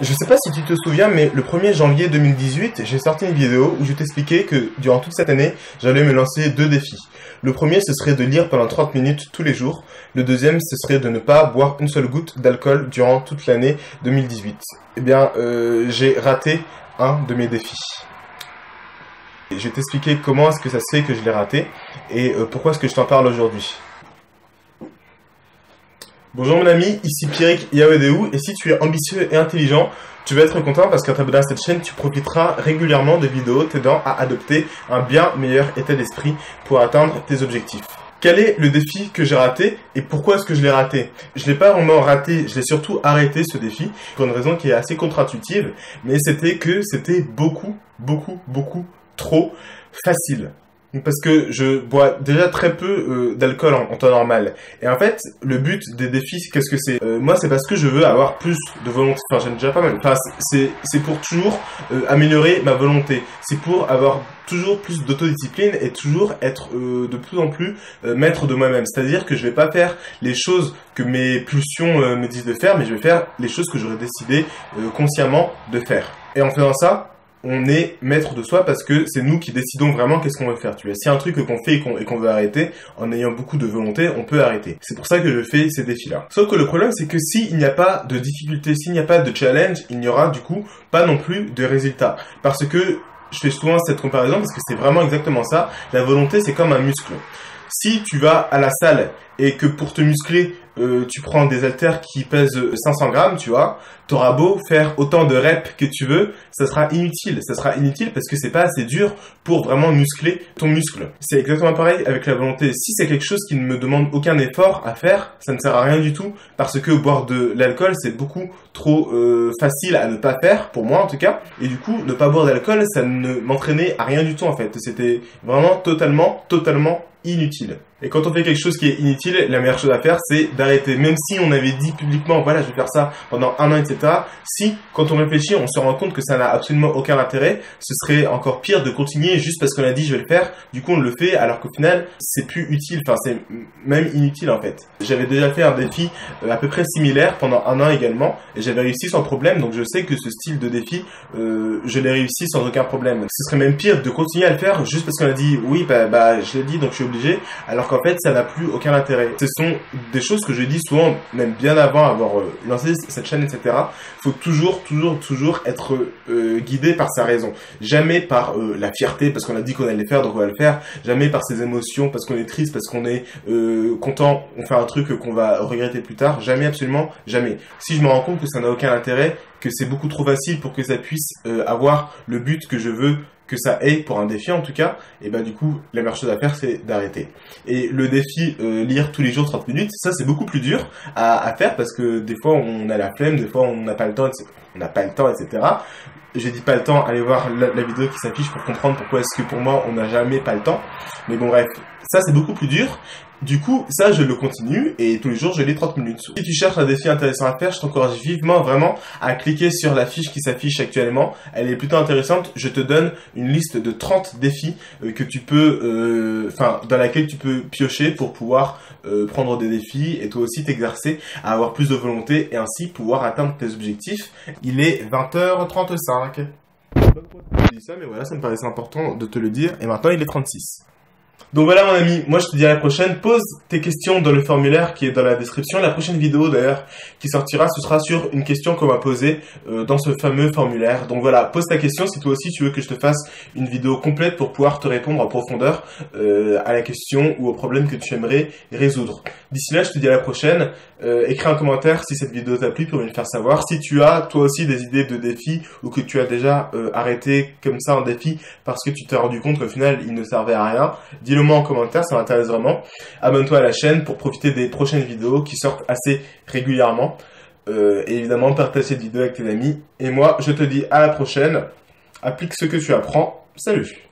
Je sais pas si tu te souviens, mais le 1er janvier 2018, j'ai sorti une vidéo où je t'expliquais que durant toute cette année, j'allais me lancer 2 défis. Le premier, ce serait de lire pendant 30 minutes tous les jours. Le deuxième, ce serait de ne pas boire une seule goutte d'alcool durant toute l'année 2018. Eh bien, j'ai raté un de mes défis. Je vais t'expliquer comment est-ce que ça se fait que je l'ai raté et pourquoi est-ce que je t'en parle aujourd'hui. Bonjour mon ami, ici Pierrick Yawedeou, et si tu es ambitieux et intelligent, tu vas être content parce qu'à travers cette chaîne, tu profiteras régulièrement de vidéos t'aidant à adopter un bien meilleur état d'esprit pour atteindre tes objectifs. Quel est le défi que j'ai raté et pourquoi est-ce que je l'ai raté? Je l'ai pas vraiment raté, je l'ai surtout arrêté ce défi pour une raison qui est assez contre-intuitive, mais c'était que c'était beaucoup trop facile. Parce que je bois déjà très peu d'alcool en temps normal. Et en fait, le but des défis, qu'est-ce que c'est? Moi, c'est parce que je veux avoir plus de volonté. Enfin, j'aime déjà pas mal. Enfin, c'est pour toujours améliorer ma volonté. C'est pour avoir toujours plus d'autodiscipline et toujours être de plus en plus maître de moi-même. C'est-à-dire que je vais pas faire les choses que mes pulsions me disent de faire, mais je vais faire les choses que j'aurais décidé consciemment de faire. Et en faisant ça, on est maître de soi parce que c'est nous qui décidons vraiment qu'est-ce qu'on veut faire. Tu vois, si y a un truc qu'on fait et qu'on veut arrêter, en ayant beaucoup de volonté, on peut arrêter. C'est pour ça que je fais ces défis-là. Sauf que le problème, c'est que s'il n'y a pas de difficulté, s'il n'y a pas de challenge, il n'y aura du coup pas non plus de résultats. Parce que je fais souvent cette comparaison parce que c'est vraiment exactement ça. La volonté, c'est comme un muscle. Si tu vas à la salle et que pour te muscler, tu prends des haltères qui pèsent 500 grammes, tu vois, t'auras beau faire autant de reps que tu veux, ça sera inutile. Ça sera inutile parce que c'est pas assez dur pour vraiment muscler ton muscle. C'est exactement pareil avec la volonté. Si c'est quelque chose qui ne me demande aucun effort à faire, ça ne sert à rien du tout parce que boire de l'alcool, c'est beaucoup trop facile à ne pas faire, pour moi en tout cas. Et du coup, ne pas boire d'alcool, ça ne m'entraînait à rien du tout en fait. C'était vraiment totalement inutile. Et quand on fait quelque chose qui est inutile, la meilleure chose à faire, c'est d'arrêter. Même si on avait dit publiquement, voilà, je vais faire ça pendant 1 an, etc. Si, quand on réfléchit, on se rend compte que ça n'a absolument aucun intérêt, ce serait encore pire de continuer juste parce qu'on a dit je vais le faire. Du coup, on le fait alors qu'au final, c'est plus utile. Enfin, c'est même inutile en fait. J'avais déjà fait un défi à peu près similaire pendant 1 an également et j'avais réussi sans problème. Donc je sais que ce style de défi, je l'ai réussi sans aucun problème. Ce serait même pire de continuer à le faire juste parce qu'on a dit oui, je l'ai dit donc je suis obligé. Alors qu'en fait, ça n'a plus aucun intérêt. Ce sont des choses que je dis souvent, même bien avant avoir lancé cette chaîne, etc. Il faut toujours être guidé par sa raison. Jamais par la fierté, parce qu'on a dit qu'on allait le faire, donc on va le faire. Jamais par ses émotions, parce qu'on est triste, parce qu'on est content, on fait un truc qu'on va regretter plus tard. Jamais, absolument jamais. Si je me rends compte que ça n'a aucun intérêt, que c'est beaucoup trop facile pour que ça puisse avoir le but que je veux que ça ait pour un défi en tout cas, et bah du coup la meilleure chose à faire c'est d'arrêter. Et le défi lire tous les jours 30 minutes, ça c'est beaucoup plus dur à faire parce que des fois on a la flemme, des fois on n'a pas le temps, etc. Je dis pas le temps, allez voir la vidéo qui s'affiche pour comprendre pourquoi est-ce que pour moi on n'a jamais pas le temps. Mais bon bref, ça c'est beaucoup plus dur. Du coup, ça, je le continue et tous les jours, je lis 30 minutes. Si tu cherches un défi intéressant à faire, je t'encourage vivement, vraiment, à cliquer sur la fiche qui s'affiche actuellement. Elle est plutôt intéressante. Je te donne une liste de 30 défis que tu peux, dans laquelle tu peux piocher pour pouvoir prendre des défis et toi aussi t'exercer à avoir plus de volonté et ainsi pouvoir atteindre tes objectifs. Il est 20h35. Je sais pas pourquoi je dis ça, mais voilà, ça me paraissait important de te le dire. Et maintenant, il est 36. Donc voilà mon ami, moi je te dis à la prochaine, pose tes questions dans le formulaire qui est dans la description. La prochaine vidéo d'ailleurs qui sortira, ce sera sur une question qu'on m'a posée dans ce fameux formulaire. Donc voilà, pose ta question si toi aussi tu veux que je te fasse une vidéo complète pour pouvoir te répondre en profondeur à la question ou au problème que tu aimerais résoudre. D'ici là, je te dis à la prochaine, écris un commentaire si cette vidéo t'a plu pour me le faire savoir. Si tu as toi aussi des idées de défis ou que tu as déjà arrêté comme ça un défi parce que tu t'es rendu compte qu'au final il ne servait à rien, dis-le moi en commentaire, ça m'intéresse vraiment. Abonne-toi à la chaîne pour profiter des prochaines vidéos qui sortent assez régulièrement. Et évidemment, partage cette vidéo avec tes amis. Et moi, je te dis à la prochaine. Applique ce que tu apprends. Salut!